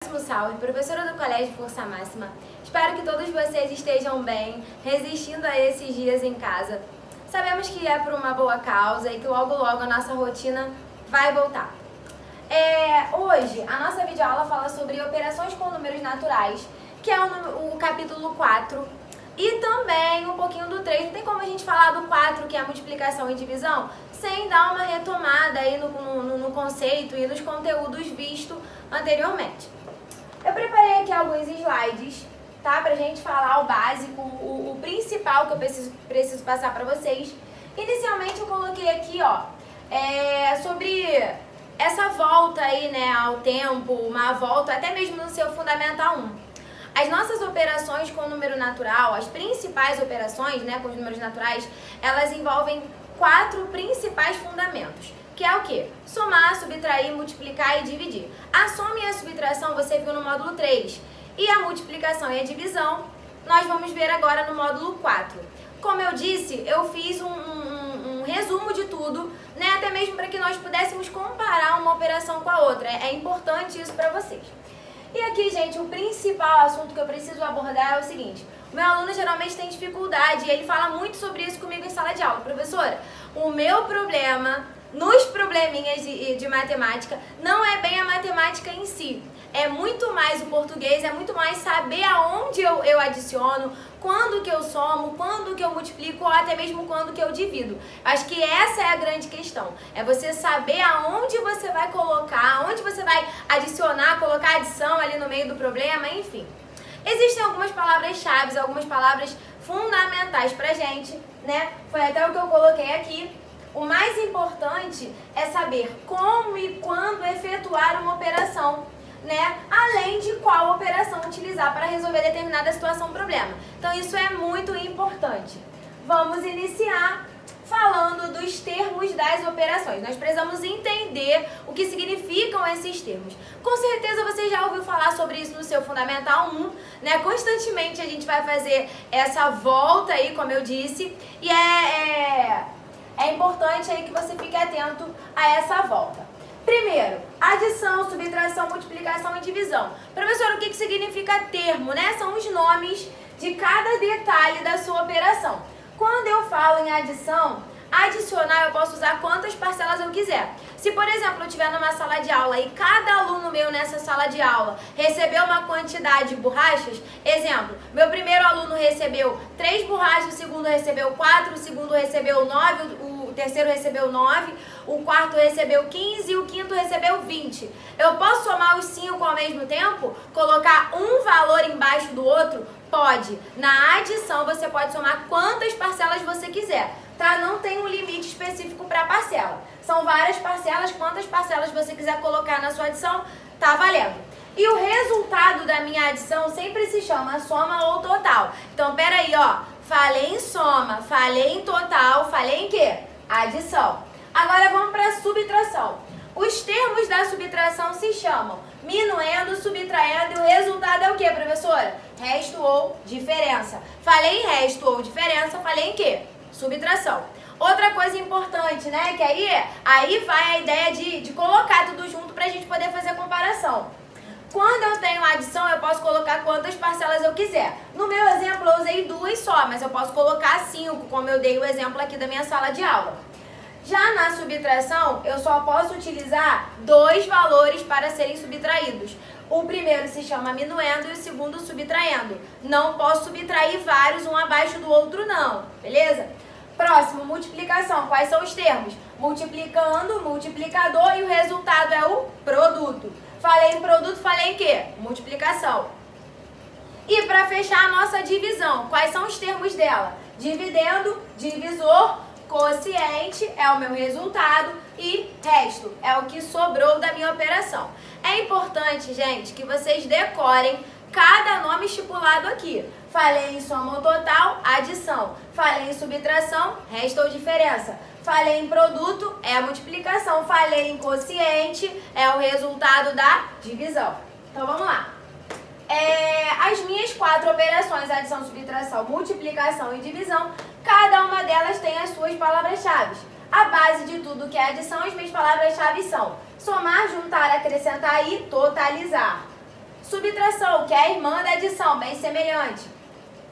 Salve, professora do Colégio Força Máxima. Espero que todos vocês estejam bem, resistindo a esses dias em casa. Sabemos que é por uma boa causa e que logo logo a nossa rotina vai voltar. Hoje a nossa videoaula fala sobre operações com números naturais, que é o capítulo 4, e também um pouquinho do 3. Não tem como a gente falar do 4, que é a multiplicação e divisão, sem dar uma retomada aí no conceito e nos conteúdos vistos anteriormente. Eu preparei aqui alguns slides, tá? Pra gente falar o básico, o principal que eu preciso passar pra vocês. Inicialmente eu coloquei aqui, ó, sobre essa volta aí, né, ao tempo, uma volta até mesmo no seu Fundamental 1. As nossas operações com número natural, as principais operações, né, com os números naturais, elas envolvem 4 principais fundamentos. Que é o quê? Somar, subtrair, multiplicar e dividir. A soma e a subtração você viu no módulo 3. E a multiplicação e a divisão nós vamos ver agora no módulo 4. Como eu disse, eu fiz um resumo de tudo, né? Até mesmo para que nós pudéssemos comparar uma operação com a outra. É importante isso para vocês. E aqui, gente, o principal assunto que eu preciso abordar é o seguinte. O meu aluno geralmente tem dificuldade e ele fala muito sobre isso comigo em sala de aula. Professora, o meu problema nos probleminhas de matemática não é bem a matemática em si. É muito mais o português, é muito mais saber aonde eu adiciono, quando que eu somo, quando que eu multiplico ou até mesmo quando que eu divido. Acho que essa é a grande questão. É você saber aonde você vai colocar, aonde você vai adicionar, colocar adição ali no meio do problema, enfim. Existem algumas palavras-chave, algumas palavras fundamentais pra gente, né? Foi até o que eu coloquei aqui. O mais importante é saber como e quando efetuar uma operação, né? Além de qual operação utilizar para resolver determinada situação ou problema. Então isso é muito importante. Vamos iniciar falando dos termos das operações. Nós precisamos entender o que significam esses termos. Com certeza você já ouviu falar sobre isso no seu Fundamental 1, né? Constantemente a gente vai fazer essa volta aí, como eu disse, e é importante aí que você fique atento a essa volta. Primeiro, adição, subtração, multiplicação e divisão. Professor, o que significa termo, né? São os nomes de cada detalhe da sua operação. Quando eu falo em adição, adicionar eu posso usar quantas parcelas eu quiser. Se, por exemplo, eu estiver numa sala de aula e cada aluno meu nessa sala de aula recebeu uma quantidade de borrachas, exemplo, meu primeiro aluno recebeu 3 borrachas, o segundo recebeu 4, o segundo recebeu 9, o terceiro recebeu 9, o quarto recebeu 15 e o quinto recebeu 20. Eu posso somar os 5 ao mesmo tempo? Colocar um valor embaixo do outro? Pode. Na adição você pode somar quantas parcelas você quiser, tá? Não tem um limite específico para parcela. São várias parcelas, quantas parcelas você quiser colocar na sua adição, tá valendo. E o resultado da minha adição sempre se chama soma ou total. Então, peraí, ó, falei em soma, falei em total, falei em quê? Adição. Agora vamos para a subtração. Os termos da subtração se chamam minuendo, subtraindo e o resultado é o que, professora? Resto ou diferença. Falei em resto ou diferença, falei em quê? Subtração. Outra coisa importante, né, que aí vai a ideia de colocar tudo junto pra gente poder fazer a comparação. Quando eu tenho adição, eu posso colocar quantas parcelas eu quiser. No meu exemplo, eu usei 2 só, mas eu posso colocar 5, como eu dei o exemplo aqui da minha sala de aula. Já na subtração, eu só posso utilizar 2 valores para serem subtraídos. O primeiro se chama minuendo e o segundo subtraindo. Não posso subtrair vários, um abaixo do outro não, beleza? Próximo, multiplicação. Quais são os termos? Multiplicando, multiplicador e o resultado é o produto. Falei em produto, falei em quê? Multiplicação. E para fechar a nossa divisão, quais são os termos dela? Dividendo, divisor, quociente é o meu resultado e resto é o que sobrou da minha operação. É importante, gente, que vocês decorem cada nome estipulado aqui. Falei em soma ou total, adição. Falei em subtração, resto ou diferença. Falei em produto, é a multiplicação. Falei em quociente, é o resultado da divisão. Então vamos lá. As minhas 4 operações, adição, subtração, multiplicação e divisão, cada uma delas tem as suas palavras-chave. A base de tudo que é adição, as minhas palavras-chave são somar, juntar, acrescentar e totalizar. Subtração, que é a irmã da adição, bem semelhante.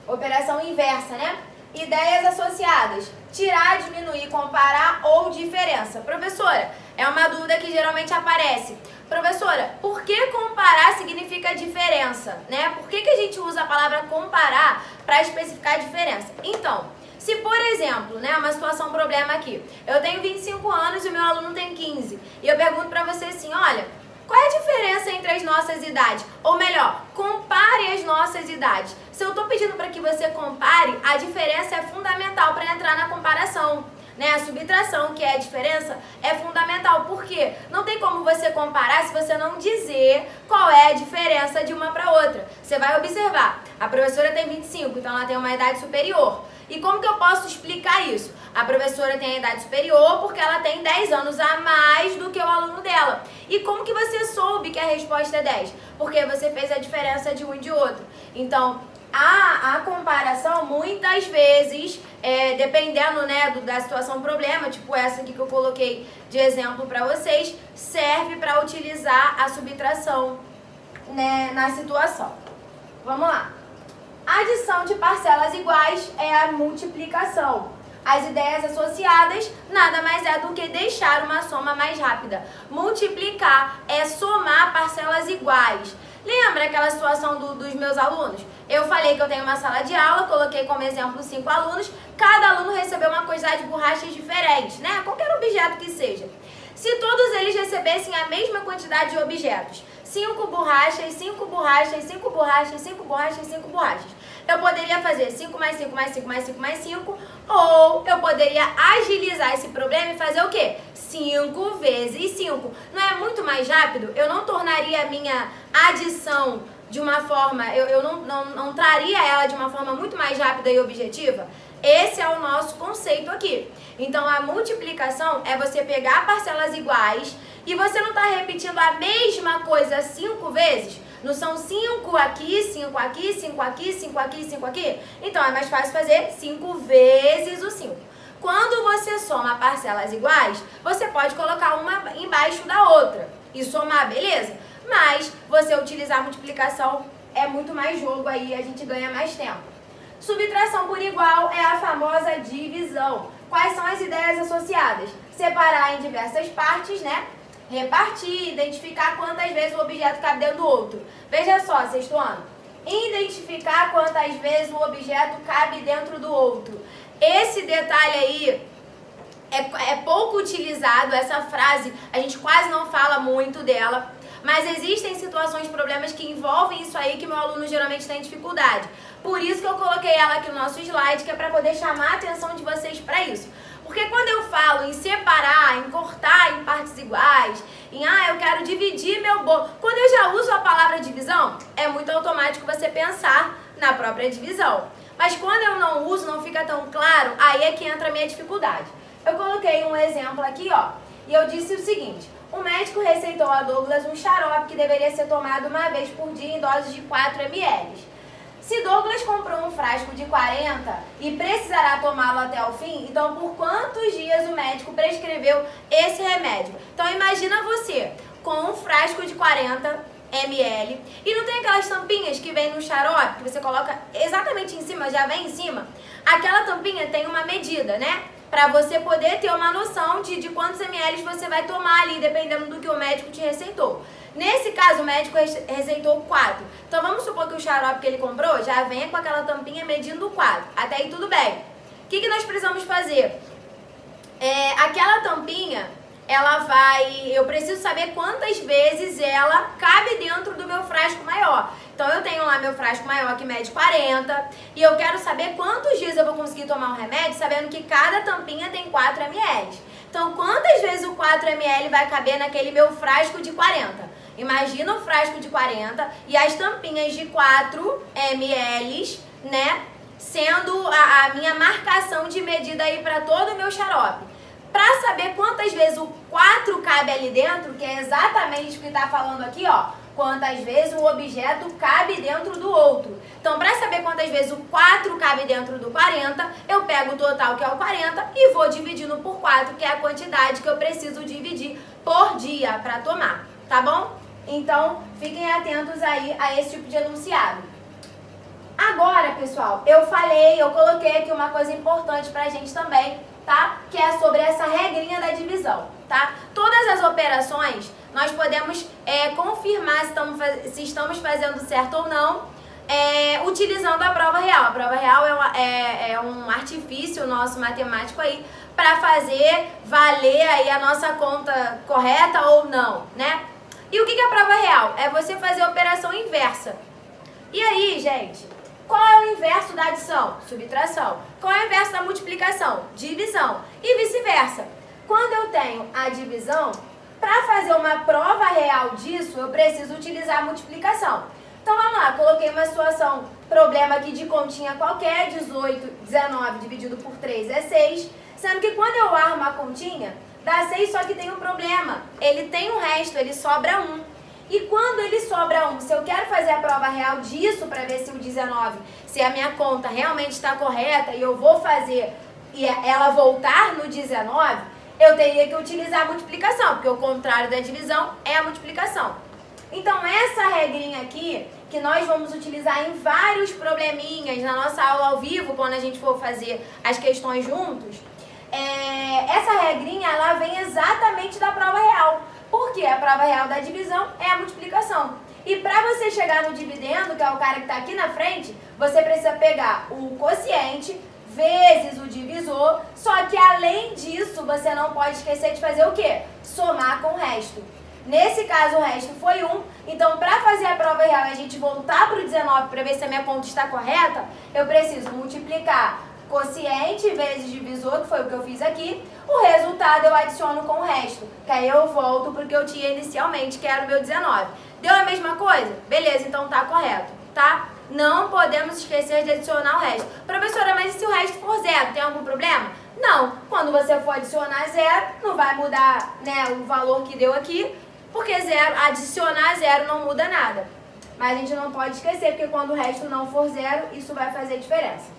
Operação inversa, né? Ideias associadas. Tirar, diminuir, comparar ou diferença. Professora, é uma dúvida que geralmente aparece. Professora, por que comparar significa diferença, né? Por que a gente usa a palavra comparar para especificar a diferença? Então, se por exemplo, né, uma situação, problema aqui, eu tenho 25 anos e o meu aluno tem 15, e eu pergunto para você assim, olha, qual é a diferença entre as nossas idades? Ou melhor, compare as nossas idades. Se eu estou pedindo para que você compare, a diferença é fundamental para entrar na comparação. Né? A subtração, que é a diferença, é fundamental. Por quê? Não tem como você comparar se você não dizer qual é a diferença de uma para outra. Você vai observar, a professora tem 25, então ela tem uma idade superior. E como que eu posso explicar isso? A professora tem a idade superior porque ela tem 10 anos a mais do que o aluno dela. E como que você soube que a resposta é 10? Porque você fez a diferença de um e de outro. Então, a comparação, muitas vezes, dependendo, né, da situação problema, tipo essa aqui que eu coloquei de exemplo para vocês, serve para utilizar a subtração, né, na situação. Vamos lá. A adição de parcelas iguais é a multiplicação. As ideias associadas nada mais é do que deixar uma soma mais rápida. Multiplicar é somar parcelas iguais. Lembra aquela situação dos meus alunos? Eu falei que eu tenho uma sala de aula, coloquei como exemplo 5 alunos, cada aluno recebeu uma quantidade de borrachas diferentes, né? Qualquer objeto que seja. Se todos eles recebessem a mesma quantidade de objetos, 5 borrachas, 5 borrachas, 5 borrachas, 5 borrachas, 5 borrachas, eu poderia fazer 5 mais 5 mais 5 mais 5 mais 5, ou eu poderia agilizar esse problema e fazer o quê? 5 vezes 5. Não é muito mais rápido? Eu não tornaria a minha adição de uma forma, eu não traria ela de uma forma muito mais rápida e objetiva? Esse é o nosso conceito aqui. Então, a multiplicação é você pegar parcelas iguais e você não está repetindo a mesma coisa 5 vezes. Não são 5 aqui, 5 aqui, 5 aqui, 5 aqui, 5 aqui? Então, é mais fácil fazer 5 vezes o 5. Quando você soma parcelas iguais, você pode colocar uma embaixo da outra e somar, beleza? Mas você utilizar a multiplicação é muito mais jogo aí, a gente ganha mais tempo. Subtração por igual é a famosa divisão. Quais são as ideias associadas? Separar em diversas partes, né? Repartir, identificar quantas vezes o objeto cabe dentro do outro. Veja só, sexto ano. Identificar quantas vezes o objeto cabe dentro do outro. Esse detalhe aí é pouco utilizado, essa frase a gente quase não fala muito dela. Mas existem situações, problemas que envolvem isso aí que meu aluno geralmente tem dificuldade. Por isso que eu coloquei ela aqui no nosso slide, que é para poder chamar a atenção de vocês para isso. Porque quando eu falo em separar, em cortar em partes iguais, em eu quero dividir meu bolo, quando eu já uso a palavra divisão, é muito automático você pensar na própria divisão. Mas quando eu não uso, não fica tão claro, aí é que entra a minha dificuldade. Eu coloquei um exemplo aqui, ó, e eu disse o seguinte: o médico receitou a Douglas um xarope que deveria ser tomado uma vez por dia em doses de 4 ml. Se Douglas comprou um frasco de 40 e precisará tomá-lo até o fim, então por quantos dias o médico prescreveu esse remédio? Então imagina você com um frasco de 40 ml e não tem aquelas tampinhas que vem no xarope, que você coloca exatamente em cima, já vem em cima? Aquela tampinha tem uma medida, né? Para você poder ter uma noção de quantos ml você vai tomar ali, dependendo do que o médico te receitou. Nesse caso, o médico receitou 4. Então, vamos supor que o xarope que ele comprou já venha com aquela tampinha medindo 4. Até aí, tudo bem. O que nós precisamos fazer? Aquela tampinha, ela vai... Eu preciso saber quantas vezes ela cabe dentro do meu frasco maior. Então, eu tenho lá meu frasco maior que mede 40 e eu quero saber quantos dias eu vou conseguir tomar um remédio, sabendo que cada tampinha tem 4 ml. Então, quantas vezes o 4 ml vai caber naquele meu frasco de 40? Imagina o frasco de 40 e as tampinhas de 4 ml, né, sendo a minha marcação de medida aí para todo o meu xarope. Para saber quantas vezes o 4 cabe ali dentro, que é exatamente o que está falando aqui, ó, quantas vezes o objeto cabe dentro do outro. Então, para saber quantas vezes o 4 cabe dentro do 40, eu pego o total, que é o 40, e vou dividindo por 4, que é a quantidade que eu preciso dividir por dia para tomar, tá bom? Então, fiquem atentos aí a esse tipo de enunciado. Agora, pessoal, eu coloquei aqui uma coisa importante pra gente também, tá? Que é sobre essa regrinha da divisão, tá? Todas as operações, nós podemos confirmar se estamos fazendo certo ou não, utilizando a prova real. A prova real é um artifício nosso matemático aí para fazer valer aí a nossa conta correta ou não, né? E o que é a prova real? É você fazer a operação inversa. E aí, gente, qual é o inverso da adição? Subtração. Qual é o inverso da multiplicação? Divisão. E vice-versa. Quando eu tenho a divisão, para fazer uma prova real disso, eu preciso utilizar a multiplicação. Então vamos lá, coloquei uma situação, problema aqui de continha qualquer, 19 dividido por 3 é 6, sendo que quando eu armo a continha, dá 6, só que tem um problema, ele tem um resto, ele sobra 1. E quando ele sobra 1, se eu quero fazer a prova real disso, para ver se o 19, se a minha conta realmente está correta e eu vou fazer e ela voltar no 19, eu teria que utilizar a multiplicação, porque o contrário da divisão é a multiplicação. Então essa regrinha aqui, que nós vamos utilizar em vários probleminhas na nossa aula ao vivo, quando a gente for fazer as questões juntos, essa regrinha ela vem exatamente da prova real. Porque a prova real da divisão é a multiplicação. E para você chegar no dividendo, que é o cara que está aqui na frente, você precisa pegar o quociente vezes o divisor, só que além disso, você não pode esquecer de fazer o quê? Somar com o resto. Nesse caso, o resto foi 1. Então, para fazer a prova real e a gente voltar para o 19 para ver se a minha conta está correta, eu preciso multiplicar quociente vezes divisor, que foi o que eu fiz aqui. O resultado eu adiciono com o resto, que aí eu volto para o que eu tinha inicialmente, que era o meu 19. Deu a mesma coisa? Beleza, então tá correto, tá? Não podemos esquecer de adicionar o resto. Professora, mas e se o resto for 0, tem algum problema? Não, quando você for adicionar 0, não vai mudar, né, o valor que deu aqui, porque adicionar 0 não muda nada. Mas a gente não pode esquecer, porque quando o resto não for 0, isso vai fazer diferença.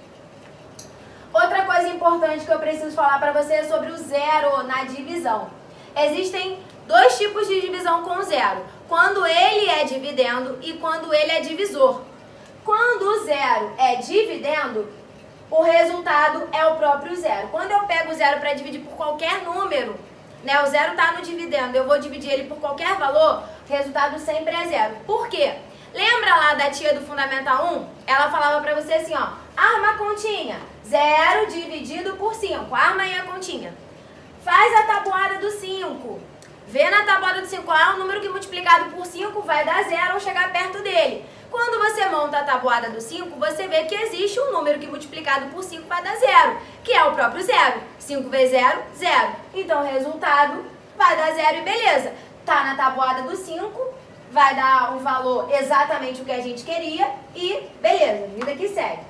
Outra coisa importante que eu preciso falar para você é sobre o zero na divisão. Existem dois tipos de divisão com zero. Quando ele é dividendo e quando ele é divisor. Quando o zero é dividendo, o resultado é o próprio zero. Quando eu pego o zero para dividir por qualquer número, né, o zero está no dividendo, eu vou dividir ele por qualquer valor, o resultado sempre é zero. Por quê? Lembra lá da tia do Fundamental 1? Ela falava para você assim, ó, arma a continha, 0 dividido por 5, arma aí a continha. Faz a tabuada do 5, vê na tabuada do 5, o número que multiplicado por 5 vai dar 0 ou chegar perto dele. Quando você monta a tabuada do 5, você vê que existe um número que multiplicado por 5 vai dar 0, que é o próprio 0. 5 vezes 0, 0. Então o resultado vai dar 0 e beleza. Tá na tabuada do 5, vai dar um valor exatamente o que a gente queria e beleza, vida que segue.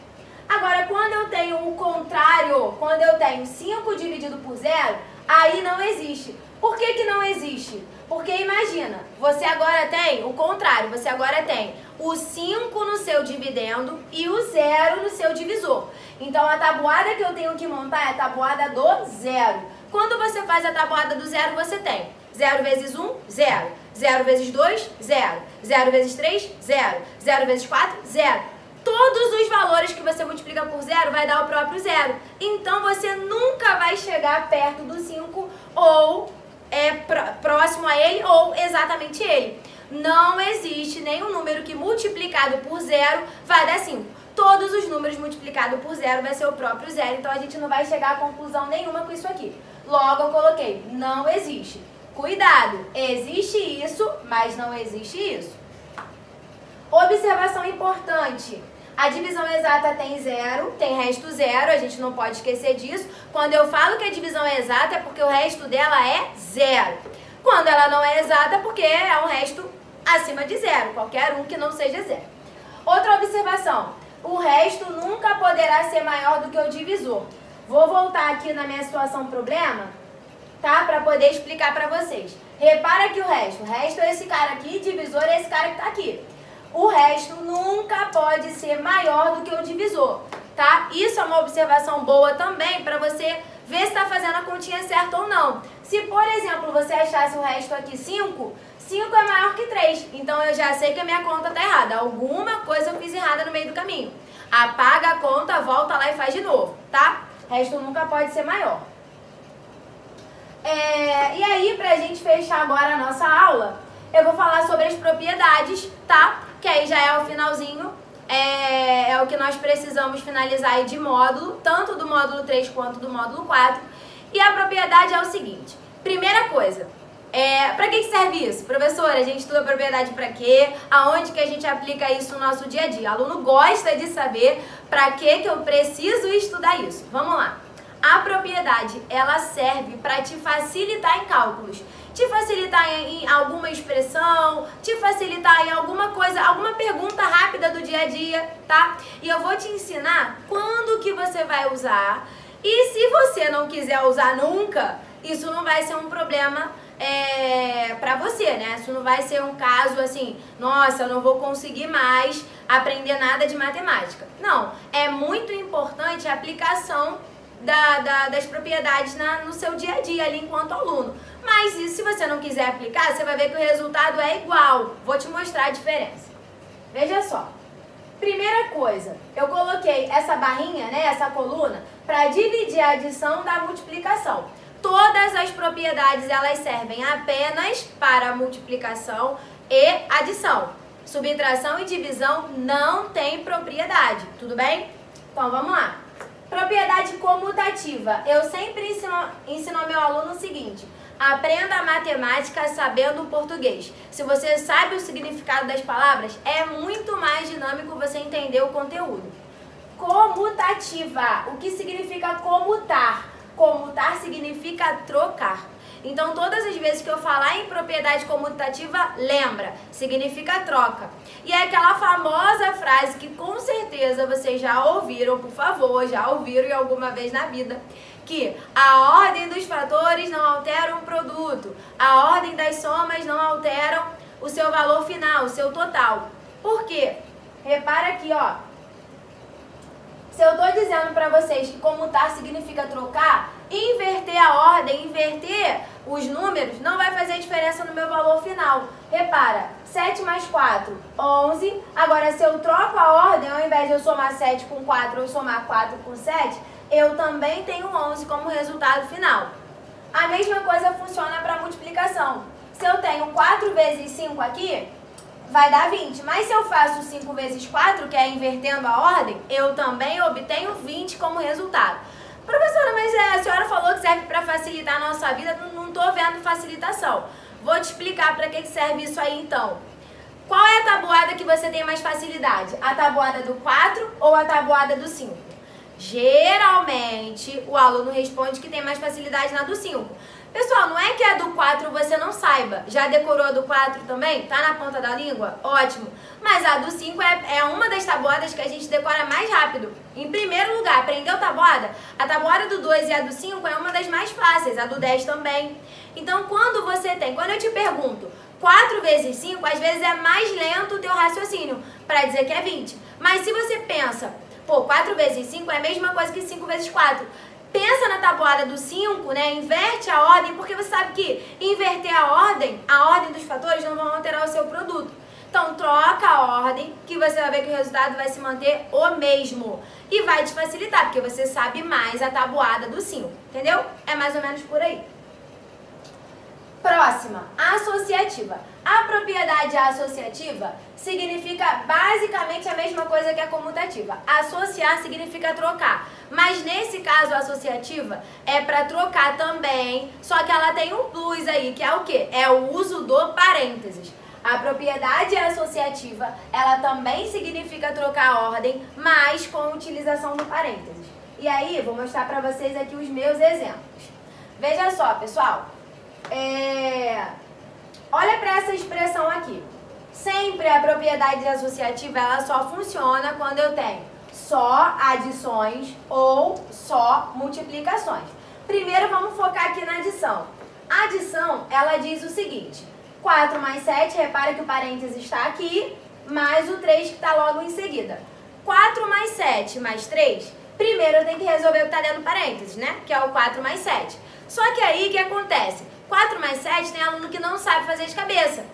Agora, quando eu tenho o contrário, quando eu tenho 5 dividido por 0, aí não existe. Por que que não existe? Porque imagina, você agora tem o contrário, você agora tem o 5 no seu dividendo e o 0 no seu divisor. Então a tabuada que eu tenho que montar é a tabuada do 0. Quando você faz a tabuada do 0, você tem 0 vezes 1, 0. 0 vezes 2, 0. 0 vezes 3, 0. 0 vezes 4, 0. Todos os valores que você multiplica por 0 vai dar o próprio 0. Então você nunca vai chegar perto do 5 ou próximo a ele ou exatamente ele. Não existe nenhum número que multiplicado por 0 vai dar 5. Todos os números multiplicados por 0 vai ser o próprio 0. Então a gente não vai chegar a conclusão nenhuma com isso aqui. Logo eu coloquei, não existe. Cuidado, existe isso, mas não existe isso. Observação importante. A divisão exata tem 0, tem resto 0, a gente não pode esquecer disso. Quando eu falo que a divisão é exata é porque o resto dela é 0. Quando ela não é exata é porque é um resto acima de 0, qualquer um que não seja 0. Outra observação, o resto nunca poderá ser maior do que o divisor. Vou voltar aqui na minha situação problema, tá? Para poder explicar para vocês. Repara que o resto é esse cara aqui, divisor é esse cara que tá aqui. O resto nunca pode ser maior do que o divisor, tá? Isso é uma observação boa também para você ver se está fazendo a continha certa ou não. Se, por exemplo, você achasse o resto aqui 5, 5 é maior que 3, então eu já sei que a minha conta tá errada. Alguma coisa eu fiz errada no meio do caminho. Apaga a conta, volta lá e faz de novo, tá? O resto nunca pode ser maior. E aí, pra gente fechar agora a nossa aula, eu vou falar sobre as propriedades, tá? Que aí já é o finalzinho, é o que nós precisamos finalizar aí de módulo, tanto do módulo 3 quanto do módulo 4. E a propriedade é o seguinte, primeira coisa, pra que serve isso? Professora, a gente estuda propriedade pra quê? Aonde que a gente aplica isso no nosso dia a dia? O aluno gosta de saber pra que eu preciso estudar isso. Vamos lá. A propriedade, ela serve para te facilitar em cálculos, te facilitar em alguma expressão, te facilitar em alguma coisa, alguma pergunta rápida do dia a dia, tá? E eu vou te ensinar quando que você vai usar, e se você não quiser usar nunca, isso não vai ser um problema pra você, né? Isso não vai ser um caso assim, nossa, eu não vou conseguir mais aprender nada de matemática. Não, é muito importante a aplicação das propriedades no seu dia a dia ali enquanto aluno. Mas se você não quiser aplicar, você vai ver que o resultado é igual. Vou te mostrar a diferença. Veja só. Primeira coisa, eu coloquei essa barrinha, né, essa coluna, para dividir a adição da multiplicação. Todas as propriedades, elas servem apenas para multiplicação e adição. Subtração e divisão não tem propriedade, tudo bem? Então vamos lá. Propriedade comutativa. Eu sempre ensino ao meu aluno o seguinte: aprenda a matemática sabendo o português. Se você sabe o significado das palavras, é muito mais dinâmico você entender o conteúdo. Comutativa. O que significa comutar? Comutar significa trocar. Então, todas as vezes que eu falar em propriedade comutativa, lembra, significa troca. E é aquela famosa frase que com certeza vocês já ouviram, por favor, já ouviram em alguma vez na vida, que a ordem dos fatores não altera um produto, a ordem das somas não alteram o seu valor final, o seu total. Por quê? Repara aqui, ó. Se eu estou dizendo para vocês que comutar significa trocar, inverter a ordem, inverter os números, não vai fazer diferença no meu valor final. Repara, 7 mais 4, 11. Agora, se eu troco a ordem, ao invés de eu somar 7 com 4 ou somar 4 com 7, eu também tenho 11 como resultado final. A mesma coisa funciona para multiplicação. Se eu tenho 4 vezes 5 aqui, vai dar 20. Mas se eu faço 5 vezes 4, que é invertendo a ordem, eu também obtenho 20 como resultado. Professora, mas a senhora falou que serve para facilitar a nossa vida, não estou vendo facilitação. Vou te explicar para que serve isso aí então. Qual é a tabuada que você tem mais facilidade? A tabuada do 4 ou a tabuada do 5? Geralmente, o aluno responde que tem mais facilidade na do 5. Pessoal, não é que a do 4 você não saiba. Já decorou a do 4 também? Tá na ponta da língua? Ótimo. Mas a do 5 é uma das tabuadas que a gente decora mais rápido. Em primeiro lugar, aprendeu tabuada? A tabuada do 2 e a do 5 é uma das mais fáceis, a do 10 também. Então, quando eu te pergunto 4 vezes 5, às vezes é mais lento o teu raciocínio para dizer que é 20. Mas se você pensa, 4 vezes 5 é a mesma coisa que 5 vezes 4. Pensa na tabuada do 5, né? Inverte a ordem, porque você sabe que inverter a ordem dos fatores não vão alterar o seu produto. Então, troca a ordem, que você vai ver que o resultado vai se manter o mesmo. E vai te facilitar, porque você sabe mais a tabuada do 5, entendeu? É mais ou menos por aí. Próxima, associativa. A propriedade associativa significa basicamente a mesma coisa que a comutativa. Associar significa trocar. Mas nesse caso, a associativa é para trocar também, só que ela tem um plus aí, que é o quê? É o uso do parênteses. A propriedade associativa, ela também significa trocar a ordem, mas com a utilização do parênteses. E aí, vou mostrar para vocês aqui os meus exemplos. Veja só, pessoal. Olha para essa expressão aqui. Sempre a propriedade associativa, ela só funciona quando eu tenho só adições ou só multiplicações. Primeiro, vamos focar aqui na adição. A adição, ela diz o seguinte: 4 mais 7, repara que o parênteses está aqui, mais o 3 que está logo em seguida. 4 mais 7 mais 3, primeiro eu tenho que resolver o que está dentro do parênteses, né? Que é o 4 mais 7. Só que aí, o que acontece? 4 mais 7 tem aluno que não sabe fazer de cabeça.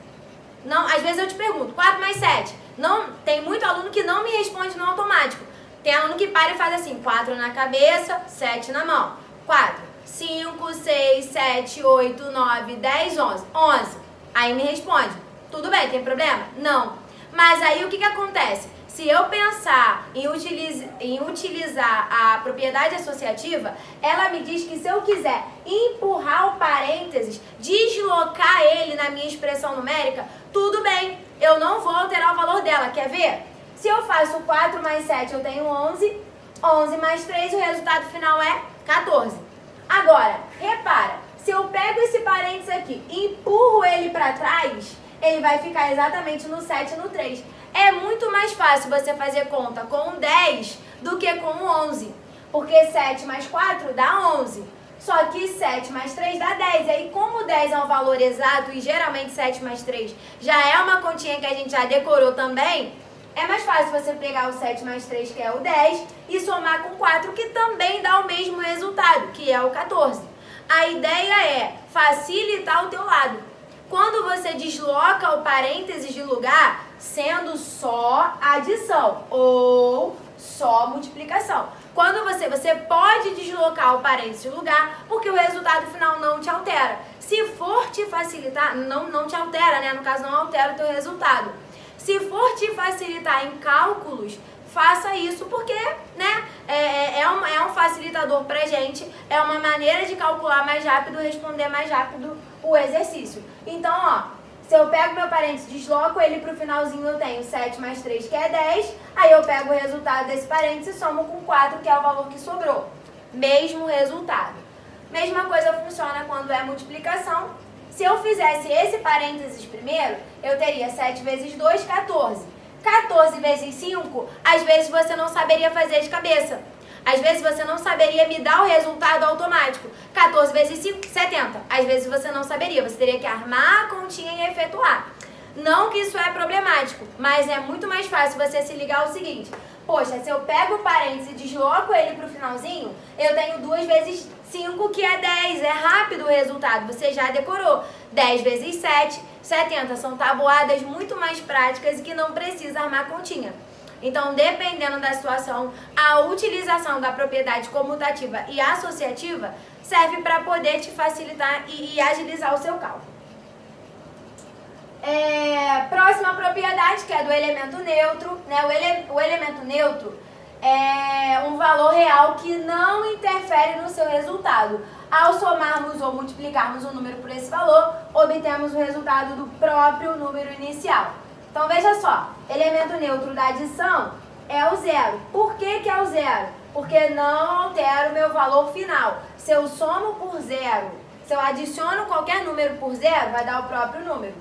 Não, às vezes eu te pergunto, 4 mais 7. Não, tem muito aluno que não me responde no automático. Tem aluno que para e faz assim, 4 na cabeça, 7 na mão. 4, 5, 6, 7, 8, 9, 10, 11. 11. Aí me responde. Tudo bem, tem problema? Não. Mas aí o que acontece? Se eu pensar em utilizar a propriedade associativa, ela me diz que se eu quiser empurrar o parênteses, deslocar ele na minha expressão numérica, tudo bem, eu não vou alterar o valor dela. Quer ver? Se eu faço 4 mais 7, eu tenho 11. 11 mais 3, o resultado final é 14. Agora, repara, se eu pego esse parênteses aqui e empurro ele para trás, ele vai ficar exatamente no 7 e no 3. É muito mais fácil você fazer conta com 10 do que com 11. Porque 7 mais 4 dá 11. Só que 7 mais 3 dá 10. E aí, como 10 é um valor exato e geralmente 7 mais 3 já é uma continha que a gente já decorou também, é mais fácil você pegar o 7 mais 3, que é o 10, e somar com 4, que também dá o mesmo resultado, que é o 14. A ideia é facilitar o teu lado. Quando você desloca o parênteses de lugar, sendo só adição ou só multiplicação. Quando você pode deslocar o parênteses de lugar, porque o resultado final não te altera. Se for te facilitar, não te altera, né? No caso, não altera o teu resultado. Se for te facilitar em cálculos, faça isso, porque, né, é um facilitador pra gente, é uma maneira de calcular mais rápido, responder mais rápido o exercício. Então, ó, se eu pego meu parênteses, desloco ele pro finalzinho, eu tenho 7 mais 3, que é 10, aí eu pego o resultado desse parênteses e somo com 4, que é o valor que sobrou. Mesmo resultado. Mesma coisa funciona quando é multiplicação. Se eu fizesse esse parênteses primeiro, eu teria 7 vezes 2, 14. 14 vezes 5, às vezes você não saberia fazer de cabeça. Às vezes você não saberia me dar o resultado automático. 14 vezes 5, 70. Às vezes você não saberia, você teria que armar a continha e efetuar. Não que isso é problemático, mas é muito mais fácil você se ligar ao seguinte. Poxa, se eu pego o parênteses e desloco ele para o finalzinho, eu tenho 2 vezes 5, que é 10. É rápido o resultado, você já decorou. 10 vezes 7, 70. São tabuadas muito mais práticas e que não precisa armar continha. Então, dependendo da situação, a utilização da propriedade comutativa e associativa serve para poder te facilitar e agilizar o seu cálculo. Próxima propriedade, que é do elemento neutro, né? O elemento neutro é um valor real que não interfere no seu resultado. Ao somarmos ou multiplicarmos um número por esse valor, obtemos o resultado do próprio número inicial. Então, veja só, elemento neutro da adição é o zero. Por que que é o zero? Porque não altera o meu valor final. Se eu somo por zero, se eu adiciono qualquer número por zero, vai dar o próprio número.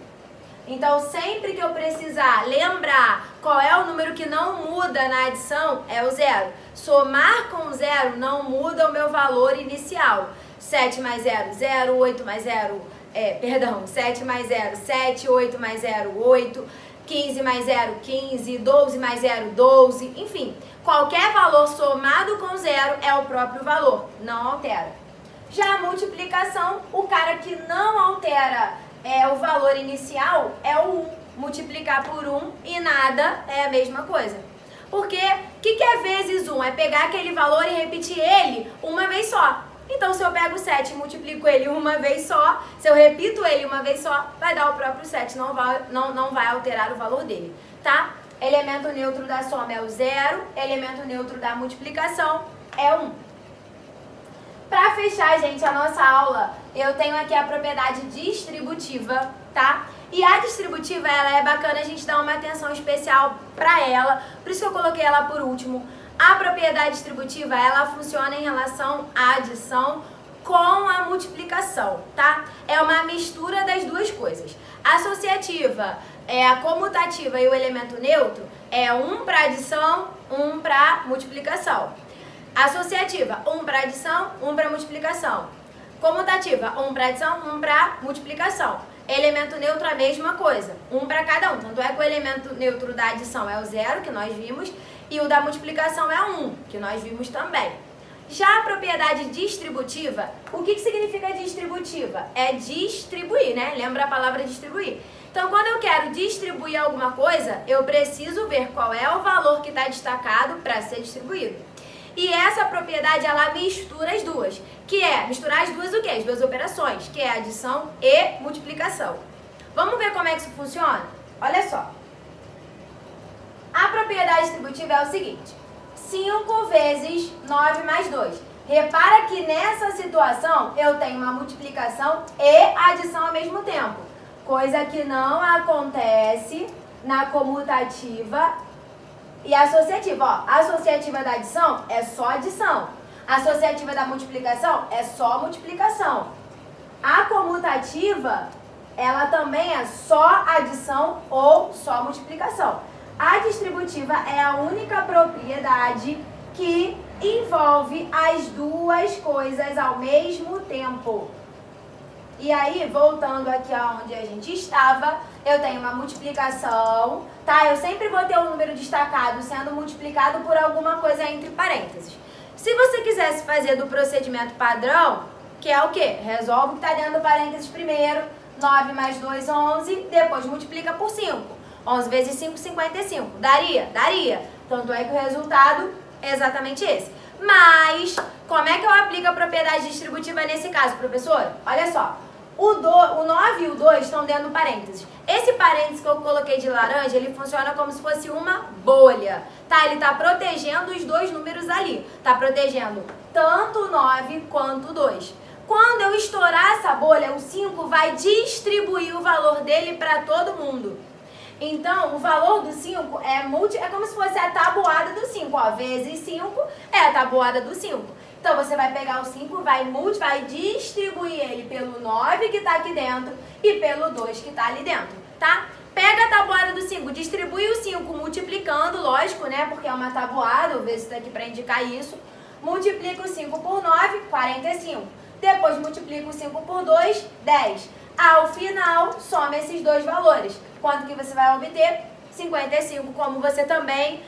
Então, sempre que eu precisar lembrar qual é o número que não muda na adição, é o zero. Somar com zero não muda o meu valor inicial. 7 mais 0, 0, 8 mais 0, 7 mais 0, 7, 8 mais 0, 8, 15 mais 0, 15, 12 mais 0, 12, enfim. Qualquer valor somado com zero é o próprio valor, não altera. Já a multiplicação, o cara que não altera o valor inicial é o 1. Multiplicar por 1 e nada é a mesma coisa. Porque o que é vezes 1? É pegar aquele valor e repetir ele uma vez só. Então, se eu pego o 7 e multiplico ele uma vez só, se eu repito ele uma vez só, vai dar o próprio 7, não vai alterar o valor dele, tá? Elemento neutro da soma é o 0, elemento neutro da multiplicação é 1. Para fechar, gente, a nossa aula, eu tenho aqui a propriedade distributiva, tá? E a distributiva, ela é bacana a gente dar uma atenção especial para ela, por isso que eu coloquei ela por último. A propriedade distributiva, ela funciona em relação à adição com a multiplicação, tá? É uma mistura das duas coisas. A associativa, a comutativa e o elemento neutro é um para adição, um para multiplicação. Associativa, um para adição, um para multiplicação. Comutativa, um para adição, um para multiplicação. Elemento neutro, a mesma coisa, um para cada um. Tanto é que o elemento neutro da adição é o 0, que nós vimos, e o da multiplicação é o 1, que nós vimos também. Já a propriedade distributiva, o que significa distributiva? É distribuir, né? Lembra a palavra distribuir? Então, quando eu quero distribuir alguma coisa, eu preciso ver qual é o valor que está destacado para ser distribuído. E essa propriedade, ela mistura as duas, que é misturar as duas o quê? As duas operações, que é adição e multiplicação. Vamos ver como é que isso funciona? Olha só. A propriedade distributiva é o seguinte: 5 vezes 9 mais 2. Repara que nessa situação eu tenho uma multiplicação e adição ao mesmo tempo. Coisa que não acontece na comutativa e associativa. Ó, a associativa da adição é só adição. A associativa da multiplicação é só multiplicação. A comutativa, ela também é só adição ou só multiplicação. A distributiva é a única propriedade que envolve as duas coisas ao mesmo tempo. E aí, voltando aqui aonde a gente estava, eu tenho uma multiplicação, tá? Eu sempre vou ter um número destacado sendo multiplicado por alguma coisa entre parênteses. Se você quisesse fazer do procedimento padrão, que é o quê? Resolve o que está dentro do parênteses primeiro, 9 mais 2, 11, depois multiplica por 5. 11 vezes 5, 55. Daria? Daria. Tanto é que o resultado é exatamente esse. Mas, como é que eu aplico a propriedade distributiva nesse caso, professor? Olha só. O 9 e o 2 estão dentro do parênteses. Esse parênteses que eu coloquei de laranja, ele funciona como se fosse uma bolha, tá? Ele tá protegendo os dois números ali. Tá protegendo tanto o 9 quanto o 2. Quando eu estourar essa bolha, o 5 vai distribuir o valor dele para todo mundo. Então, o valor do 5 é como se fosse a tabuada do 5. Ó, vezes 5 é a tabuada do 5. Então, você vai pegar o 5, vai distribuir ele pelo 9 que está aqui dentro e pelo 2 que está ali dentro, tá? Pega a tabuada do 5, distribui o 5 multiplicando, lógico, né? Porque é uma tabuada, eu vejo isso daqui para indicar isso. Multiplica o 5 por 9, 45. Depois multiplica o 5 por 2, 10. Ao final, soma esses dois valores. Quanto que você vai obter? 55, como você também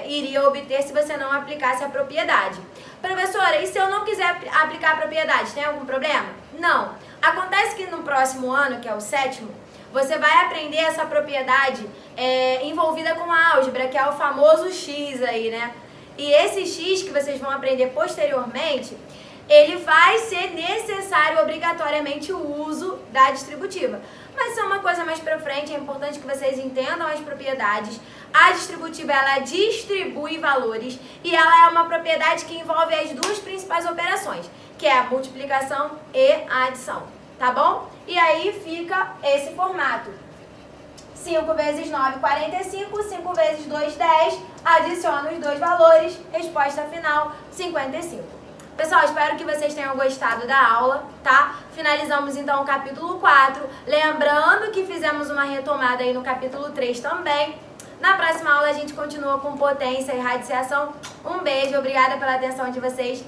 iria obter se você não aplicasse a propriedade. Professora, e se eu não quiser aplicar a propriedade, tem algum problema? Não. Acontece que no próximo ano, que é o 7º, você vai aprender essa propriedade envolvida com a álgebra, que é o famoso x aí, né? E esse x que vocês vão aprender posteriormente, ele vai ser necessário obrigatoriamente o uso da distributiva. Mas isso é uma coisa mais pra frente, é importante que vocês entendam as propriedades. A distributiva, ela distribui valores e ela é uma propriedade que envolve as duas principais operações, que é a multiplicação e a adição, tá bom? E aí fica esse formato. 5 vezes 9, 45, 5 vezes 2, 10, adiciona os dois valores, resposta final, 55. Pessoal, espero que vocês tenham gostado da aula, tá? Finalizamos então o capítulo 4, lembrando que fizemos uma retomada aí no capítulo 3 também. Na próxima aula a gente continua com potência e radiciação. Um beijo, obrigada pela atenção de vocês.